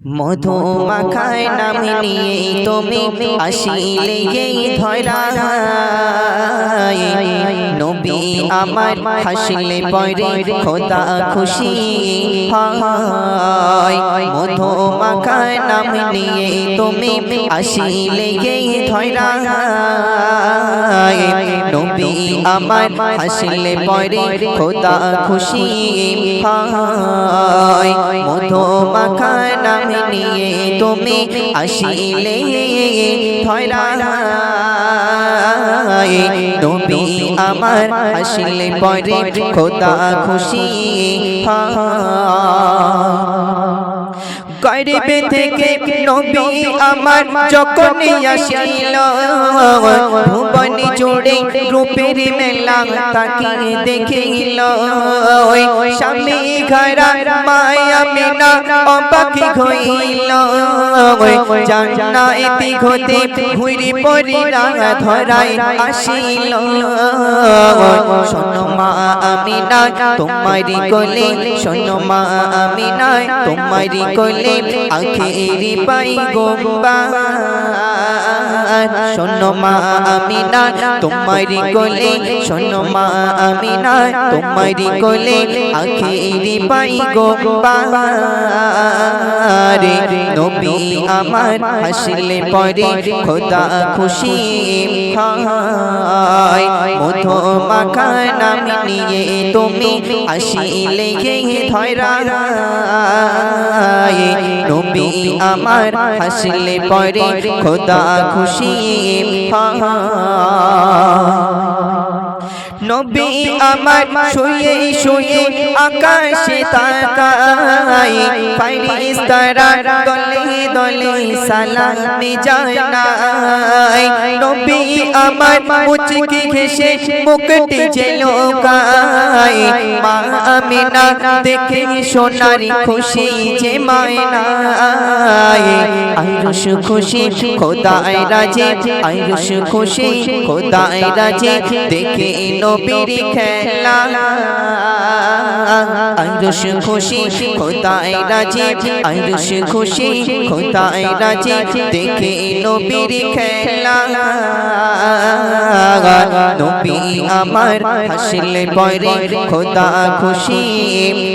মধু মাখায় নাম নিয়ে তুমি আসিলে ধরায় নবী আমার হাসলে পরে খোদা খুশি হয়। মধু মাখায় নাম নিয়ে তুমি আসিলে ধরায় নবী আমার হাসলে পরে খোদা খুশি হয়। মধু মাখায় নাম নিয়ে তুমি আসিলে ধরায় নবী আমার আসিলে পরে খোদা খুশি গরিবে থেকে নবী আমার যখন আসিল ভুবন জুড়ে রূপের মেলা তাকে দেখিল স্বামী ঘরা মায়া মিনা অবাক হইল জান্নাতি হতে ঘুরি পরিরা ধরায় আসিল শোনো মা আমিনা তোমারি কোলে শোনো মা আমিনা তোমারি কোলে আখেরি পাই গোম্বার শোনো মা আমিনা তোমারি কোলে শোনো মা আমিনা তোমারি কোলে আখেরি পাই গোম্বার নবী আমার হাসলে পরে খোদা খুশি হয়। মধু মাখা নাম নিয়ে তুমি আসিলে ধরায় নবী আমার হাসলে পরে খোদা খুশি নবী আমার শুয়ে শুয়ে আকাশে তাকায় ফেরেশতারা দলে দলে সালাম জানায় নবী আমার মুচকি হেসে মুখটি ঝলকায় মা আমিনা দেখে সোনার খুশি যে মায়নায় আইরশ খুশি খোদায় রাজে আইরশ খুশি খোদায় রাজে দেখে নবীর খেলা আইরশ খুশি খোদায় রাজে আইরশ খুশি খোদায় রাজে দেখে নবীর খেলা নবী আমার হাসলে পরে খোদা খুশি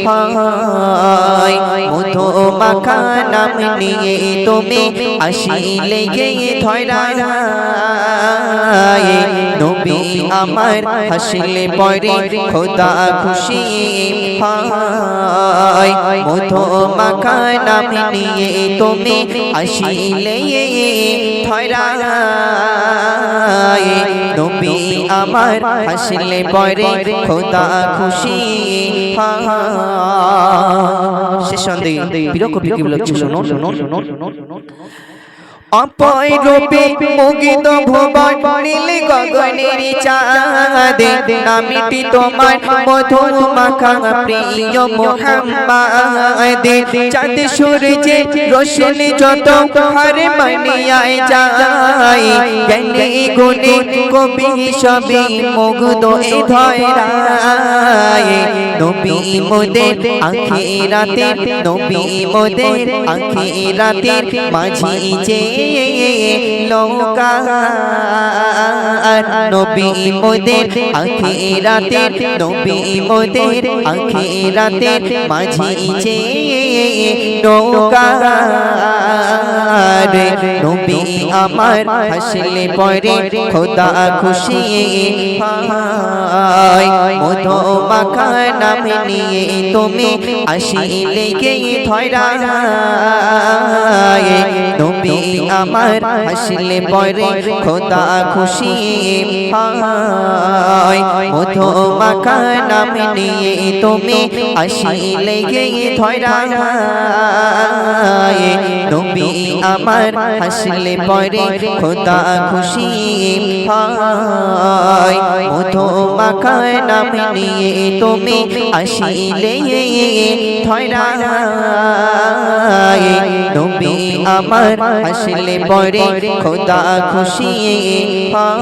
হয়। মধু মাখা নাম নিয়ে তুমি আসিলে ধরায় নবী আমার হাসলে পরে খোদা খুশি হয়। মধু মাখা নাম নিয়ে তুমি আসিলে ধরায় নবী আমার হাসলে পরে খোদা খুশি হয়। শেষ সন্দেহ প্রিয় কবি কি বলেছে শুনো অপয় রূপে মুগিত ভুবন নীল গগনের চাঁদ নামটি তোমার মধু মাখা প্রিয় মুহাম্মদ চাঁদ সূর্যে রোশনি যত হর মনিয়ায় যায় জ্ঞানে গুণে কবি সবে মুগ্ধ এ ধরায় নবী মোদের আখিরাতে নবী মোদের আখিরাতে মাঝি যে লৌকা নবী মোদের আখিরাতে নবী মোদের আখিরাতে মাঝি যে নৌকা নবী আমার হাসলে পরে খোদা খুশি হয়। মধু মাখা নাম নিয়ে তুমি আসিলে ধরায় নবী আমার হাসলে পরে খোদা খুশি হয়। মধু মাখা নাম নিয়ে তুমি আসিলে ধরায় নবী আমার হাসলে পরে খোদা খুশি হয়। মধু মাখা নাম নিয়ে তুমি আসিলে ধরায় নবী আমার হাসলে পরে খোদা খুশি হয়।